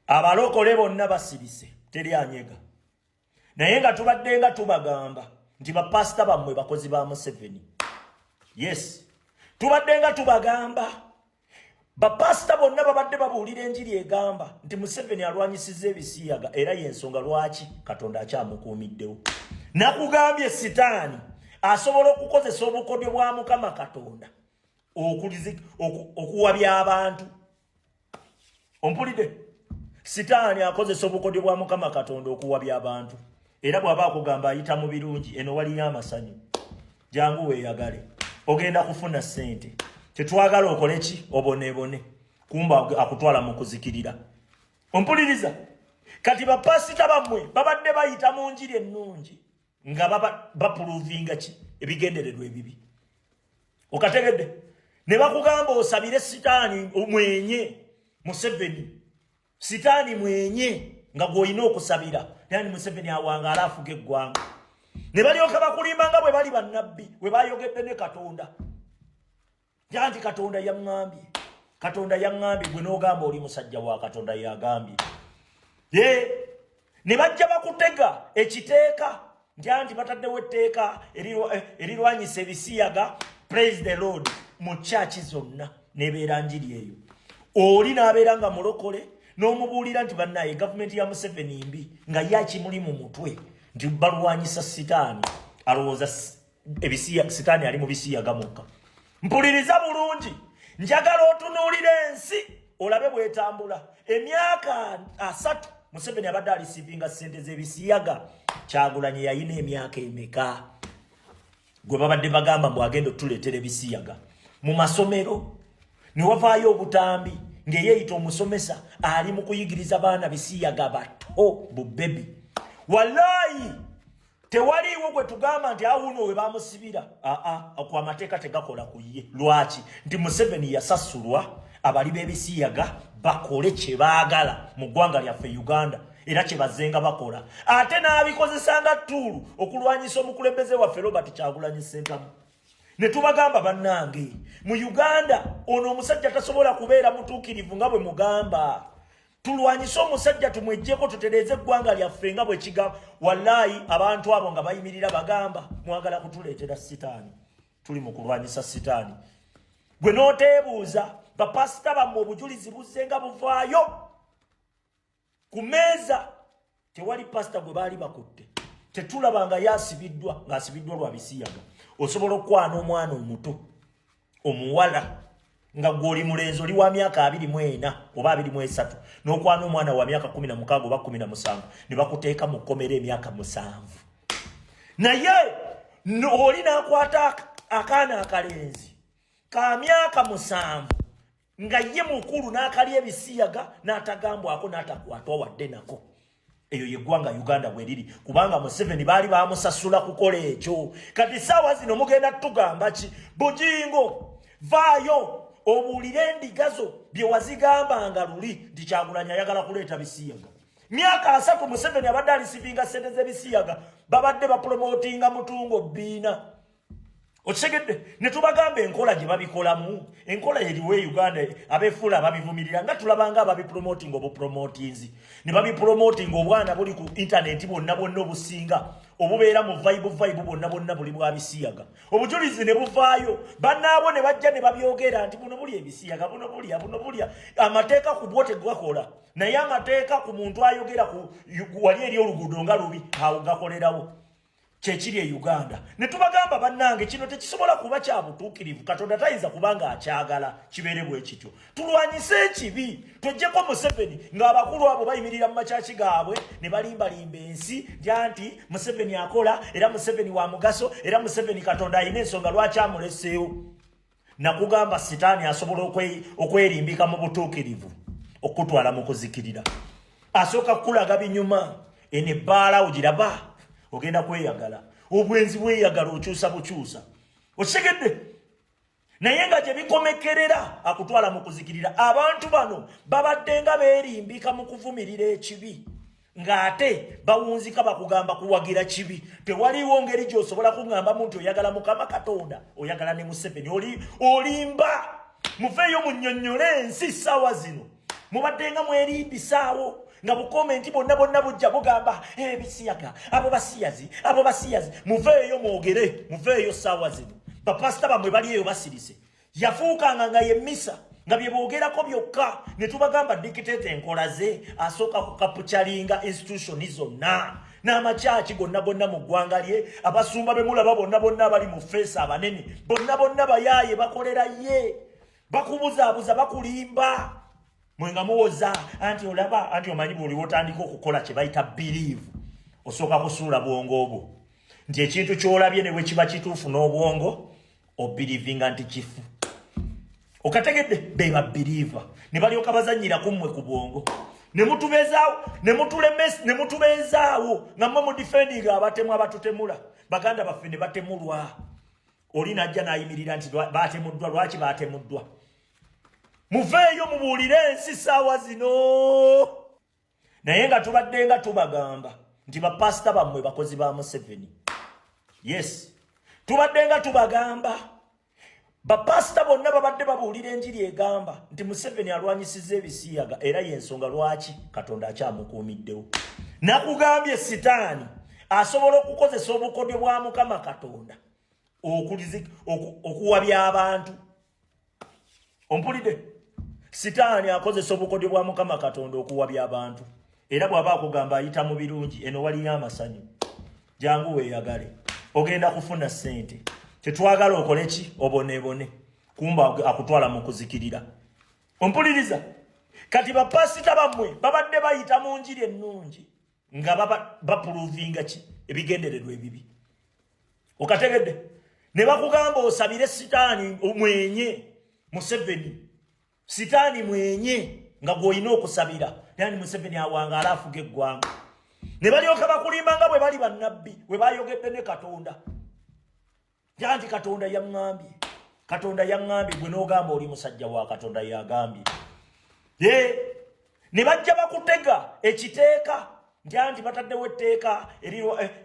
abalokole bonna basirise teri anyega naye nga tubadde nga tubagamba nti bapasita bammwe bakozi ba Museveni. Yes, tubadde nga tubagamba bapasita bonna babadde babuulira enjiri egamba nti Museveni alwanyisiza ebisiyaga era yensonga lwaki Katonda akyamukuumiddewo. Nakugambye sitaani asobola okukozesa obukodyo bwa Mukama Katonda okuwabya abantu. Ompulidde? Sitaani akozesa obukodyo bwa Mukama Katonda okuwabya abantu. Era bw'aba akugamba ayita mu birungi eno waliyo amasanyu. Jangu weeyagale. Ogenda kufuna ssente. Tetwagala okole ki? Obonebone. Kumba akutwala mu kuzikirira. Ompuliriza? Kati bapasita bammwe babadde bayita mu njiri ennungi nga bapuluvinga ki? Ebigendererwa ebibi. Okategedde? Ne bakugamba osabire sitaani mwenye Museveni. Sitaani mwenye nga gw'olina okusabira. Yani Museveni awangala afuga eggwanga. Ne balyoka bakulimba nga bwe bali bannabbi bwe bayogedde ne Katonda. Janti Katonda yaŋŋambye. Katonda yaŋŋambye gwe n'ogamba oli musajja wa Katonda yagambye. Ne bajja bakutega ekiteeka nti bataddewo etteeka erirwanyisa ebisiyaga praise the Lord mu church zonna n'ebeera njiri eyo. Oli n'abeera nga mulokole n'omubuulira nti bannaye gavumenti ya Museveni mbi nga yakimuli mu mutwe nti balwanyisa sitaani alowooza sitaani ali mu bisiyaga mukka. Mpuliriza bulungi, njagala otunuulira ensi olabe bwetambula. Emyaka 3 Museveni abadde alisivinga ssente z'ebisiyaga. Kyagulanyi yayina emyaka emeka? Gwe babadde bagamba bw'agenda otuleetera ebisiyaga mu masomero ne wavaayo obutambi ng'eyeeyita omusomesa ali mu kuyigiriza baana bisiyaga bato bubebi. Wallahi tewaliiwo gwe tugamba nti awuno we bamusibira. Ku amateeka tegakola ku ye. Lwaki? Nti Museveni yasasulwa abali b'ebisiyaga bakole kye baagala mu ggwanga lyaffe Uganda era kye bazenga bakola. Ate n'abikozesanga ttuulu okulwanyisa omukulembeze waffe Robert Kyagulanyi Ssentamu. Ne tubagamba bannange mu Uganda ono omusajja tasobola kubeera mutuukirivu nga bwe mugamba. Tulwanyise omusajja tumwejjeko tutereeze eggwanga lyaffe nga bwe kigamba. Wallahi abantu abo nga bayimirira bagamba mwagala kutuleetera sitaani. Tuli mu kulwanyisa sitaani. Gwe n'oteebuuza bapasita bammwe obujulizi buzze nga buvaayo ku meeza. Tewali pasita gwe baali bakutte. Tetulabanga yasibiddwa ng'asibiddwa lwa bisiyaga. Osobola okwana omwana omuto omuwala nga gw'oli mulenzi oli wa myaka 24 oba 23 n'okwana omwana wa myaka 16 oba 17 ne bakuteeka mu kkomera emyaka 7. Naye oli n'akwata akaana akalenzi ka myaka 7 nga ye mukulu n'akalya ebisiyaga n'atagambwako n'atakwatwa wadde nako. Eyo yeggwanga Uganda bwe liri kubanga Museveni baali bamusasula kukola ekyo. Kati saawa zino mugenda tugamba ki? Bujingo vaayo obuulire endigazo bye wazigambanga luli nti Kyagulanyi ayagala kuleeta bisiyaga. Myaka 3 Museveni abadde alisivinga ssente z'ebisiyaga babadde bapromotinga mutungo bbiina. Okitegedde? Ne tubagamba enkola gye babikolamu. Enkola eriwo Uganda abeefuula babivumirira nga tulabanga ababipromoting obupromotinzi. Ne babipromoting obwana buli ku internet bonna obusinga obubeera mu vibe bonna buli bwa bisiyaga. Obujulizi ne buvaayo bannaabo ne bajja ne babyogera nti buno buli ebisiyaga buno bulya. Amateeka ku bwo tegakola. Naye amateeka ku muntu ayogera ku wali eri oluguudo nga lubi awo gakolerawo. Kyekiri e Uganda. Ne tubagamba bannange kino tekisobola kuba kya butuukirivu. Katonda tayinza kubanga akyagala kibeere bwe kityo. Tulwanyise ekibi. Tojjeko Museveni ng'abakulu abo bayimirira mu makyaki gaabwe ne balimbalimba ensi nti Museveni akola era Museveni wa mugaso era Museveni Katonda ayina ensonga lwaki amuleseewo. Nakugamba sitaani asobola okwerimbika mu butuukirivu okutwala mu kuzikirira. Asooka kukulaga binyuma eno ebbaala ogiraba. Ogenda kweyagala. Obwenzi bweyagala okyusa bukyusa. Okitegedde? Naye nga gye bikomekerera akutwala mu kuzikirira. Abantu bano babadde nga beerimbika mu kuvumirira ekibi. Ng'ate bawunzika bakugamba kuwagira kibi. Tewaliwo ngeri gy'osobola kungamba muntu oyagala Mukama Katonda. Oyagala ne Museveni. Olimba. Muveeyo munnyonnyole ensi ssaawa zino. mubadde nga mwerimbisaawo nga bukomenti bonna bujja bugamba bisiyaga abo basiyazi muveeyo mwogere muveeyo ssaawa zino bapasita bamwe bali eyo basirise yafuukanga nga yemmisa nga bye boogerako byokka ne tubagamba dikiteete enkola ze asooka kukapucalinga institutioni zonna n'amakyaki gonna mu ggwanga lye abasumba be mulaba bonna bali mu feesi abanene bonna bayaaye bakolera ye bakubuzaabuza bakulimba mwenga muwoza anti olaba anti omanyi buli wotandika okukola kye bayita believe osooka kusuula bwongo obwo nti ekintu kyolabye ne bwe kiba kituufu n'obwongo obirivinga nti kifu okategedde beba believer ne balyoka bazanyira kummwe ku bwongo ne mutubeezaawo nga mmwe mudifendinga abatemu abatutemula baganda baffe ne batemulwa oli najja n'ayimirira nti baatemuddwa lwaki baatemuddwa muveeyo mubuulire ensi ssaawa zino naye nga tubadde nga tubagamba nti bapasita bammwe bakozi ba Museveni yes tubadde nga tubagamba bapasita bonna babadde babuulira enjiri egamba nti Museveni alwanyisizza ebisiyaga era y'ensonga lwaki Katonda akyamukuumiddewo nakugambye sitaani asobola okukozesa obukodyo bwa Mukama Katonda okuwabya abantu ompulidde sitaani akozesa obukodyo bwa Mukama Katonda okuwabya abantu era bw'aba akugamba ayita mu birungi eno waliyo amasanyu jangu weeyagale ogenda kufuna ssente tetwagala okole ki obonebone kumba akutwala mu kuzikirira ompuliriza kati bapasita bammwe babadde bayita mu njiri ennungi nga bapuluvinga ki ebigendererwa ebibi okategedde ne bakugamba osabire sitaani mwenye Museveni sitaani mwenye nga gw'olina okusabira yani Museveni awangaala afuga eggwanga ne balyoka bakulimba nga bwe bali bannabbi bwe bayogedde ne Katonda janti Katonda yaŋŋambye gwe n'ogamba oli musajja wa Katonda yagambye ne bajja bakutega ekiteeka nti bataddewo etteeka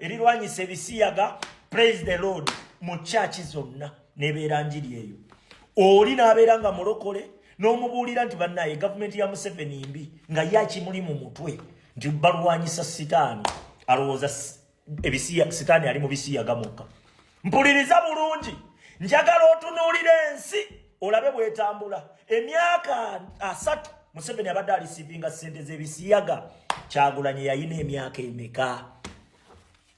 erirwanyisa ebisiyaga praise the Lord mu chachi zonna nebeera njiri eyo oli n'abeera nga mulokole n'omubuulira nti bannaye gavumenti ya Museveni mbi nga yakimuli mu mutwe nti balwanyisa sitaani alowooza sitaani ali mu bisiyaga mukka mpuliriza bulungi njagala otunuulira ensi olabe bwetambula emyaka 3 Museveni abadde alisivinga ssente z'ebisiyaga Kyagulanyi yayina emyaka emeka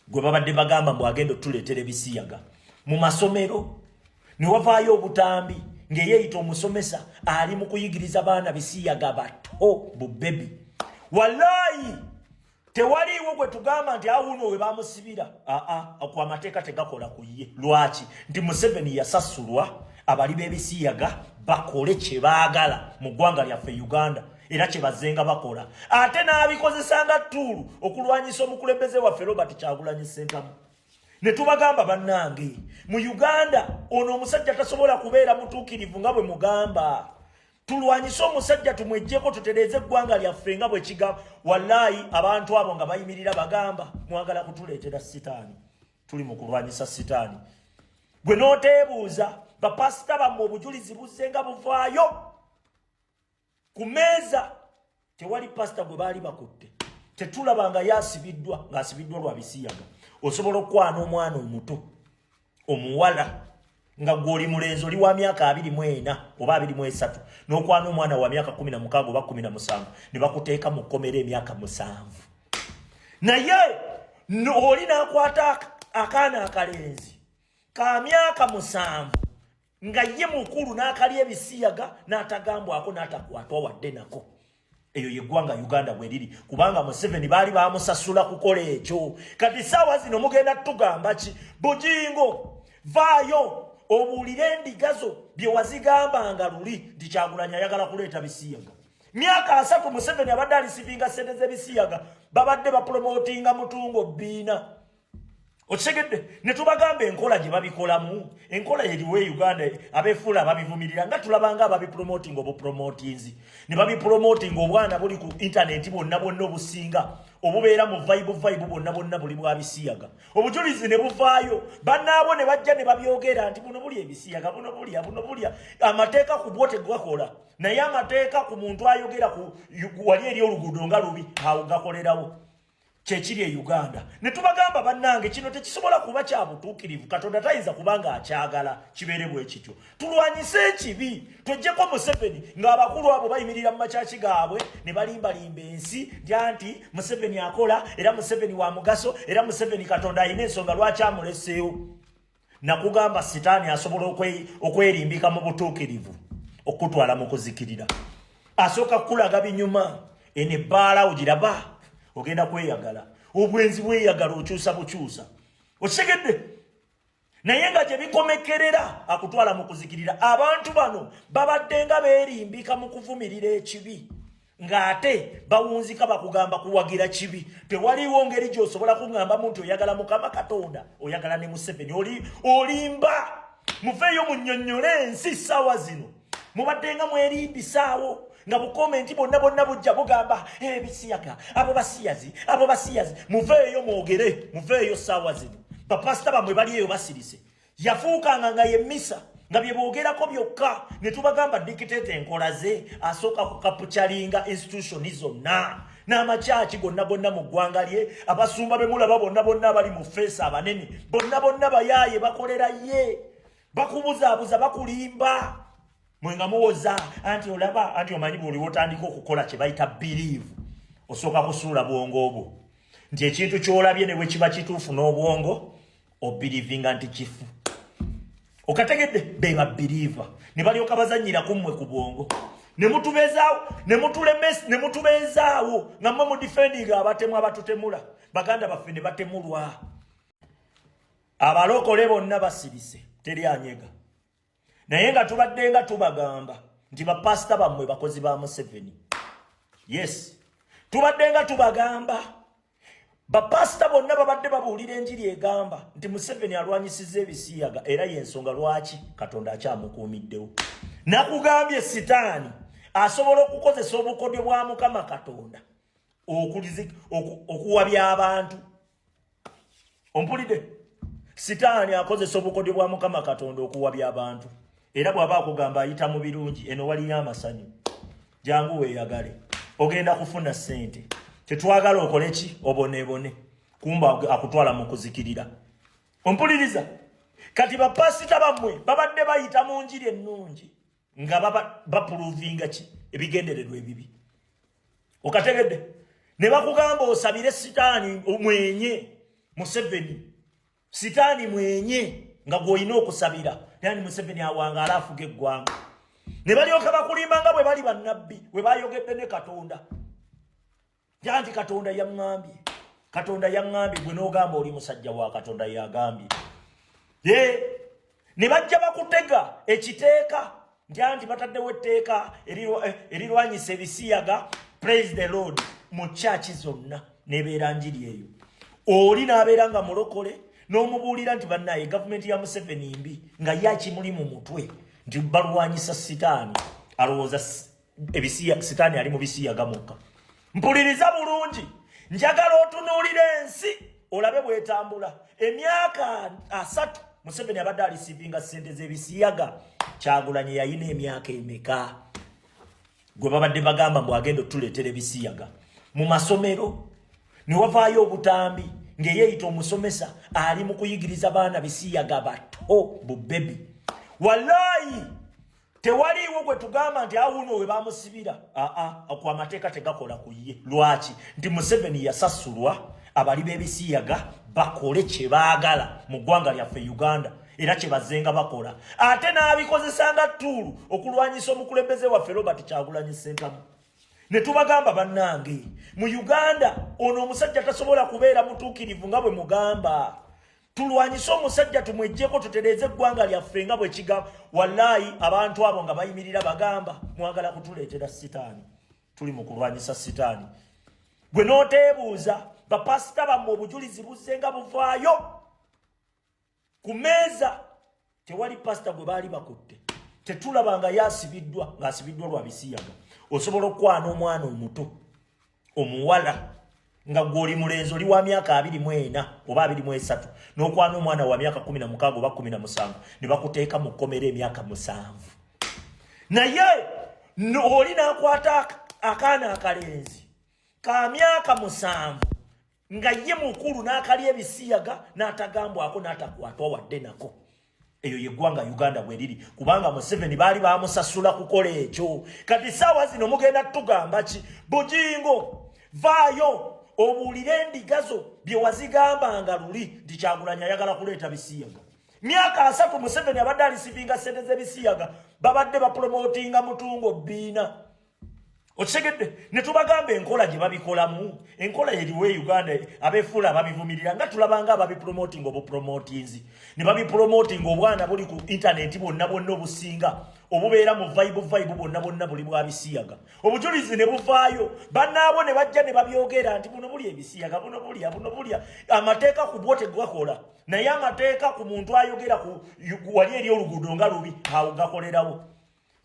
gwe babadde bagamba mbu agenda otuleetera ebisiyaga mu masomero ne wavaayo obutambi ng'eyeeyita omusomesa ali mu kuyigiriza baana bisiyaga bato bubebi wallahi tewaliiwo gwe tugamba nti awuno we bamusibira ku amateeka tegakola ku ye lwaki nti Museveni yasasulwa abali b'ebisiyaga bakole kye baagala mu ggwanga lyaffe Uganda era kye bazenga bakola ate n'abikozesanga ttuulu okulwanyisa omukulembeze waffe Robert Kyagulanyi Ssentamu ne tubagamba bannange mu Uganda ono omusajja tasobola kubeera mutuukirivu nga bwe mugamba tulwanyise omusajja tumwejjeko tutereeze eggwanga lyaffe nga bwe kigamba wallahi abantu abo nga bayimirira bagamba mwagala kutuleetera sitaani tuli mu kulwanyisa sitaani gwe n'oteebuuza bapasita bammwe obujulizi buzze nga buvaayo ku meeza tewali pasita gwe baali bakutte tetulabanga yasibiddwa ng'asibiddwa lwa bisiyaga osobola okwana omwana omuto omuwala nga gw'oli mulenzi oli wa myaka 24 oba 23 n'okwana omwana wa myaka 16 oba 17 ne bakuteeka mu kkomera emyaka 7 naye oli n'akwata akaana akalenzi ka myaka 7 nga ye mukulu n'akalya ebisiyaga n'atagambwako n'atakwatwa wadde nako eyo yeggwanga Uganda bwe liri kubanga Museveni baali bamusasula kukola ekyo kati ssaawa zino mugenda tugamba ki Bujingo vaayo obuulire endigazo bye wazigambanga luli nti Kyagulanyi ayagala kuleeta bisiyaga myaka 3 Museveni abadde alisivinga ssente z'ebisiyaga babadde bapromotinga mutungo bbiina Otegedde ne tubagamba enkola gye babikolamu enkola eriwe Uganda abefula babivumirira nga tulabanga ababipromoting obupromotings ne babipromoting obwana buli ku internet bonna obusinga obubeera mu vibe bonna buli bwabisiyaga obujulizi ne buvaayo bannaabo ne bajja ne babyogera nti buno buli ebisiyaga buno bulya amateeka ku bwote gwakola naye amateeka ku muntu ayogera ku wali eri oluguudo nga lubi awo gakolerawo chechiri e Uganda ne tubagamba bannange kino tekisobola kuba kya butuukirivu Katonda tayinza kubanga akyagala kibeere bwe kityo tulwanyise ekibi twejjeko Museveni ng'abakulu abo bayimirira mu makyaki gaabwe ne balimbalimba ensi nti Museveni akola era Museveni wa mugaso era Museveni Katonda ayina ensonga lwaki amuleseewo nakugamba sitaani asobola okwerimbika mu butuukirivu okutwala mu kuzikirira asooka kukulaga binyuma ene bbaala ogiraba ogenda kweyagala obwenzi bweyagala okyusa bukyusa okitegedde naye nga gye bikomekerera akutwala mu kuzikirira abantu bano babadde nga beerimbika mu kuvumirira ekibi ng'ate bawunzika bakugamba kuwagira kibi tewaliwo ngeri gy'osobola kuŋŋambamu nti oyagala Mukama Katonda oyagala ne Museveni olimba muveeyo munnyonnyole ensi ssaawa zino mubadde nga mwerimbisaawo nga bukomenti bonna bujja bugamba ebisiyaga abo basiyazi muveeyo mwogere muveeyo ssaawa zino bapasita bamwe bali eyo basirise yafuukanga nga ye mmisa nga bye boogerako byokka ne tubagamba dikiteeta enkola ze asooka kukapucalinga institutioni zonna n'amakyaki gonna mu ggwanga lye abasumba be mulaba bonna abali mu feesi abanene bonna bayaaye bakolera ye bakubuzaabuza bakulimba mwenga muwoza anti olaba anti omanyi buli wotandika okukola kye bayita believe osooka kusuula bwongo obwo nti ekintu kyolabye ne bwe kiba kituufu n'obwongo obirivinga nti kifu okategedde beba believer ne balyoka bazannyira kummwe ku bwongo ne mutubeezaawo nga mmwe mu defending abatemu abatutemula baganda baffe ne batemulwa abalokole bonna basirise teri anyega naye nga tubadde nga tubagamba nti bapasita bammwe bakozi ba Museveni yes tubadde nga tubagamba bapasita bonna babadde babuulira enjiri egamba nti Museveni alwanyisizza ebisiyaga era y'ensonga lwaki Katonda akyamukuumiddewo nakugambye sitaani asobola okukozesa obukodyo bwa Mukama Katonda okuwabya abantu ompulidde sitaani akozesa obukodyo bwa Mukama Katonda okuwabya abantu era bw'aba akugamba ayita mu birungi eno waliyo amasanyu jangu weeyagale ogenda kufuna ssente tetwagala okole ki obonebone kumba akutwala mu kuzikirira ompuliriza kati bapasita bammwe babadde bayita mu njiri ennungi nga bapuluvinga ki ebigendererwa ebibi okategedde ne bakugamba osabire sitaani mwenye Museveni sitaani mwenye nga gw'olina okusabira yani Museveni awangaala afuga eggwanga ne balyoka bakulimba nga bwe bali bannabbi bwe bayogedde ne Katonda janti Katonda yaŋŋambye gwe n'ogamba oli musajja wa Katonda yagambye ne bajja bakutega ekiteeka nti bataddewo etteeka erirwanyisa ebisiyaga praise the Lord mu kyaki zonna nebeera njiri eyo oli n'abeera nga mulokole n'omubuulira nti bannaye gavumenti ya Museveni mbi nga yakimuli mu mutwe nti balwanyisa sitaani alowooza sitaani ali mu bisiyaga mukka mpuliriza bulungi njagala otunuulira ensi olabe bwetambula emyaka 3 Museveni abadde alisivinga ssente z'ebisiyaga Kyagulanyi yayina emyaka emeka gwe babadde bagamba mbu agenda otuleetera ebisiyaga mu masomero ne wavaayo obutambi ng'eyeeyita omusomesa ali mu kuyigiriza baana bisiyaga bato bubebi wallahi tewaliiwo gwe tugamba nti awuno we bamusibira ku amateeka tegakola ku ye lwaki nti Museveni yasasulwa abali b'ebisiyaga bakole kye baagala mu ggwanga lyaffe Uganda era kye bazenga bakola ate n'abikozesanga ttuulu okulwanyisa omukulembeze waffe Robert Kyagulanyi Ssentamu ne tubagamba bannange mu Uganda ono omusajja tasobola kubeera mutuukirivu nga bwe mugamba tulwanyise omusajja tumwejjeko tutereeze eggwanga lyaffe nga bwe kigamba wallahi abantu abo nga bayimirira bagamba mwagala kutuleetera sitaani tuli mu kulwanyisa sitaani gwe n'oteebuuza bapasita bammwe obujulizi buzze nga buvaayo ku meeza tewali pastor gwe baali bakutte tetulabanga yasibiddwa ng'asibiddwa lwa bisiyaga osobola okwana omwana omuto omuwala nga gwoli mulenzi oli wa myaka 24 oba 23 n'okwana omwana wa myaka 16 oba 17 ne bakuteeka mu kkomera emyaka 7 naye oli n'akwata akaana akalenzi ka myaka 7 nga ye mukulu n'akali ebisiyaga n'atagambwako n'atakwatwa wadde nako eyo yeggwanga Uganda bweriri kubanga Museveni baali bamusasula kukola ekyo kati saawa zino mugenda tugamba ki Bujingo vaayo obuulire endigazo bye wazigambanga luli nti Kyagulanyi ayagala kuleeta bisiyaga myaka 3 Museveni abadde alisivinga ssente z'ebisiyaga babadde bapromotinga mutungo bbiina otegedde ne tubagamba enkola gye babikolamu enkola eriwe Uganda abefuula babivumirira nga tulabanga ababipromoting obupromotinzi ne babipromoting obwana buli ku internet bonna obusinga obubeera mu vibe bonna buli bwabisiyaga obujulizi ne buvaayo bannaabo ne bajja ne babyogera nti buno buli ebisiyaga buno bulya amateeka ku bwote gakola naye amateeka ku muntu ayogera ku wali eri oluguudo nga lubi awo gakolerawo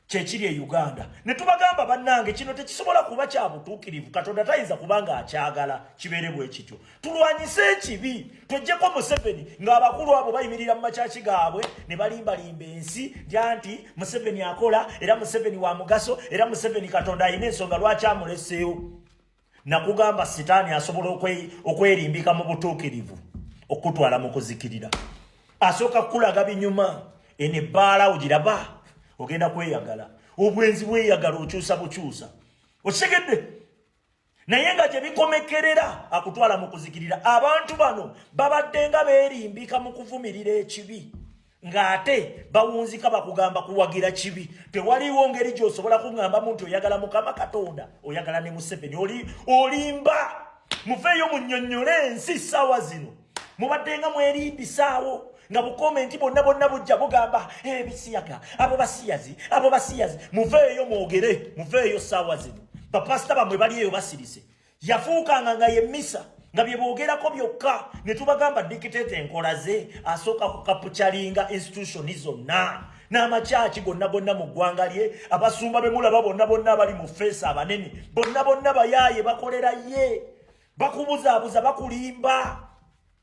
kyekiri e Uganda ne tubagamba bannange kino tekisobola kuba kya butuukirivu Katonda tayinza kubanga akyagala kibeere bwe kityo tulwanyise ekibi twejjeko Museveni ng'abakulu abo bayimirira mu makyaki gaabwe ne balimbalimba ensi nti Museveni akola era Museveni wa mugaso era Museveni Katonda ayina ensonga lwaki amuleseewo nakugamba sitaani asobola okwerimbika mu butuukirivu okutwala mu kuzikirira asooka kukulaga binyuma ene ebbaala ogiraba ogenda kweyagala obwenzi bweyagala okyusa bukyusa okitegedde naye nga gye bikomekerera akutwala mu kuzikirira abantu bano babadde nga beerimbika mu kuvumirira ekibi ng'ate bawunzika bakugamba kuwagira kibi tewaliwo ngeri gy'osobola kuŋŋambamu nti oyagala Mukama Katonda oyagala ne Museveni olimba muveeyo munnyonnyole ensi ssaawa zino mubadde nga mwerimbisaawo nga bukomenti bonna bujja bugamba ebisiyaga abo basiyazi muveeyo mwogere muveeyo ssaawa zino bapasita bamwe bali eyo basirise yafuukanga nga ye mmisa nga bye boogerako byokka ne tubagamba dikiteeta enkola ze asooka kukapucalinga institutioni zonna n'amakyaki gonna mu ggwanga lye abasumba be mulaba bonna abali mu feesi abanene bonna bayaaye bakolera ye bakubuzaabuza bakulimba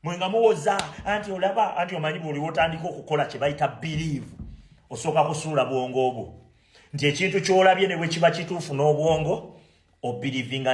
mwenga muwoza anti olaba anti omanyi buli wotandika okukola kye bayita believe osooka kusuula bwongo obwo nti ekintu ky'olabye ne bwe kiba kituufu n'obwongo obirivinga